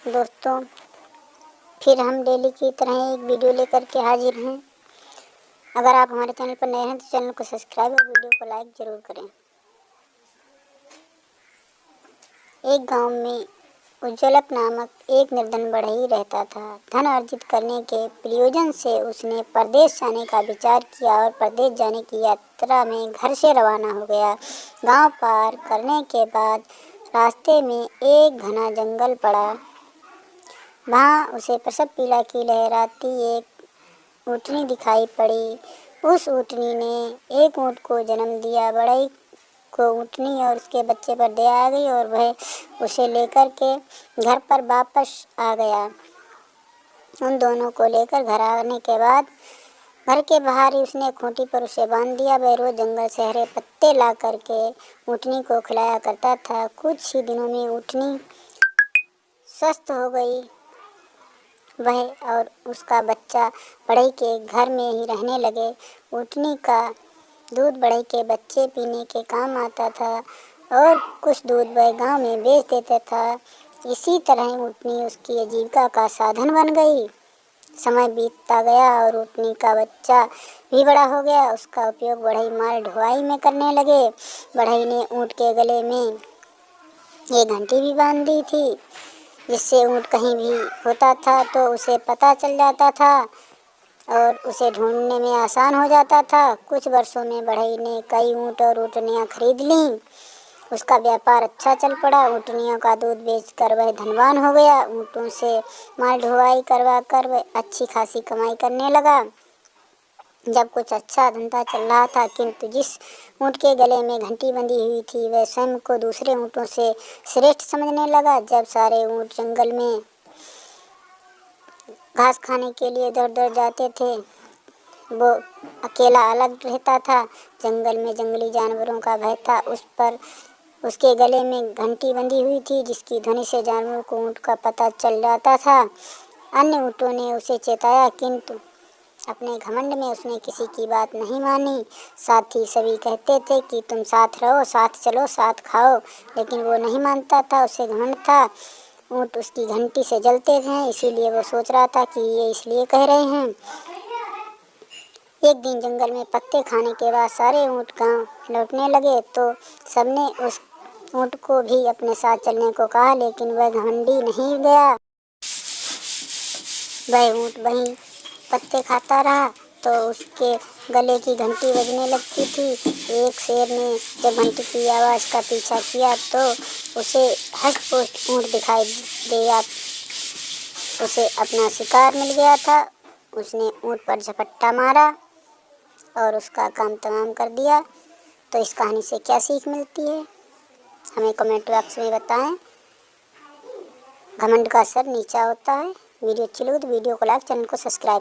दोस्तों, फिर हम डेली की तरह एक वीडियो लेकर के हाजिर हैं। अगर आप हमारे चैनल पर नए हैं तो चैनल को सब्सक्राइब और वीडियो को लाइक ज़रूर करें। एक गांव में उज्ज्वलक नामक एक निर्धन बढ़ई रहता था। धन अर्जित करने के प्रयोजन से उसने परदेश जाने का विचार किया और परदेश जाने की यात्रा में घर से रवाना हो गया। गांव पार करने के बाद रास्ते में एक घना जंगल पड़ा। वहाँ उसे प्रसव पीड़ा की लहराती एक ऊँटनी दिखाई पड़ी। उस ऊँटनी ने एक ऊँट को जन्म दिया। बढ़ई को ऊँटनी और उसके बच्चे पर दया आ गई और वह उसे लेकर के घर पर वापस आ गया। उन दोनों को लेकर घर आने के बाद घर के बाहर ही उसने खूंटी पर उसे बांध दिया। वह रोज जंगल से हरे पत्ते ला करके ऊँटनी को खिलाया करता था। कुछ ही दिनों में ऊँटनी स्वस्थ हो गई। वह और उसका बच्चा बढ़ई के घर में ही रहने लगे। ऊँटनी का दूध बढ़ई के बच्चे पीने के काम आता था और कुछ दूध वह गांव में बेच देता था। इसी तरह ऊँटनी उसकी आजीविका का साधन बन गई। समय बीतता गया और ऊँटनी का बच्चा भी बड़ा हो गया। उसका उपयोग बढ़ई माल ढुलाई में करने लगे। बढ़ई ने ऊँट के गले में एक घंटी भी बांध दी थी, जिससे ऊँट कहीं भी होता था तो उसे पता चल जाता था और उसे ढूंढने में आसान हो जाता था। कुछ वर्षों में बढ़ई ने कई ऊँट और ऊँटनियाँ खरीद लीं। उसका व्यापार अच्छा चल पड़ा। ऊँटनियों का दूध बेचकर वह धनवान हो गया। ऊँटों से माल ढुलाई करवा कर वह अच्छी खासी कमाई करने लगा। जब कुछ अच्छा धंधा चल रहा था, किंतु जिस ऊँट के गले में घंटी बंधी हुई थी वह स्वयं को दूसरे ऊँटों से श्रेष्ठ समझने लगा। जब सारे ऊँट जंगल में घास खाने के लिए दौड़ दौड़ जाते थे, वो अकेला अलग रहता था। जंगल में जंगली जानवरों का भय था। उस पर उसके गले में घंटी बंधी हुई थी, जिसकी ध्वनि से जानवरों को ऊँट का पता चल जाता था। अन्य ऊँटों ने उसे चेताया, किंतु अपने घमंड में उसने किसी की बात नहीं मानी। साथी सभी कहते थे कि तुम साथ रहो, साथ चलो, साथ खाओ, लेकिन वो नहीं मानता था। उसे घमंड था। ऊँट उसकी घंटी से जलते थे, इसीलिए वो सोच रहा था कि ये इसलिए कह रहे हैं। एक दिन जंगल में पत्ते खाने के बाद सारे ऊँट गांव लौटने लगे तो सबने उस ऊँट को भी अपने साथ चलने को कहा, लेकिन वह घमंडी नहीं गया। वह ऊँट वहीं पत्ते खाता रहा तो उसके गले की घंटी बजने लगती थी। एक शेर ने जब घंटी की आवाज़ का पीछा किया तो उसे हष्ट-पुष्ट ऊँट दिखाई दिया। उसे अपना शिकार मिल गया था। उसने ऊँट पर झपट्टा मारा और उसका काम तमाम कर दिया। तो इस कहानी से क्या सीख मिलती है, हमें कमेंट बॉक्स में बताएं। घमंड का सर नीचा होता है। वीडियो अच्छी लगी तो वीडियो को लाइक, चैनल को सब्सक्राइब।